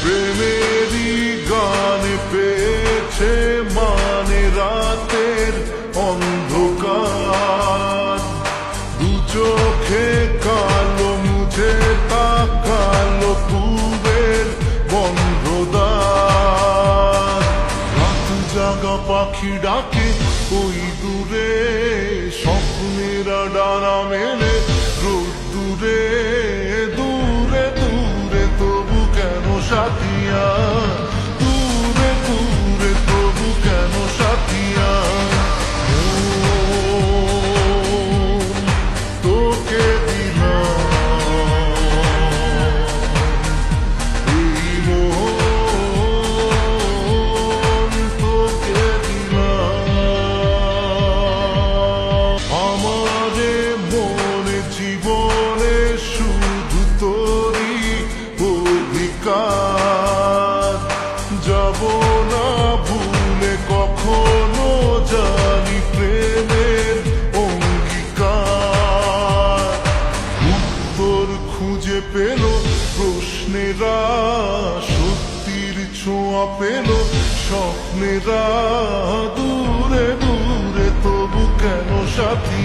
প্রেমেরই গানে পেয়েছে মানে রাতের অন্ধকার। দু চোখে কালো মুছে তাকালো পূবের বন্ধ দ্বার। রাত জাগা পাখি ডাকে ওই দূরে, স্বপ্নেরা ডানা মেলে রোদ দূরে। দূরে দূরে তবু কেন সাথিয়া, দূরে দূরে তবু কেন সাথিয়া। তোকে দিলাম এই মন, তোকে দিলাম আমারে মনে জীবনে শুধু তোরই অধিকার। যাব না ভুলে কখনো জানি প্রেমের অঙ্গীকার। উত্তর খুঁজে পেল প্রশ্নেরা, সত্যির ছোঁয়া পেল স্বপ্নেরা। দূরে দূরে তবু কেন সাথী।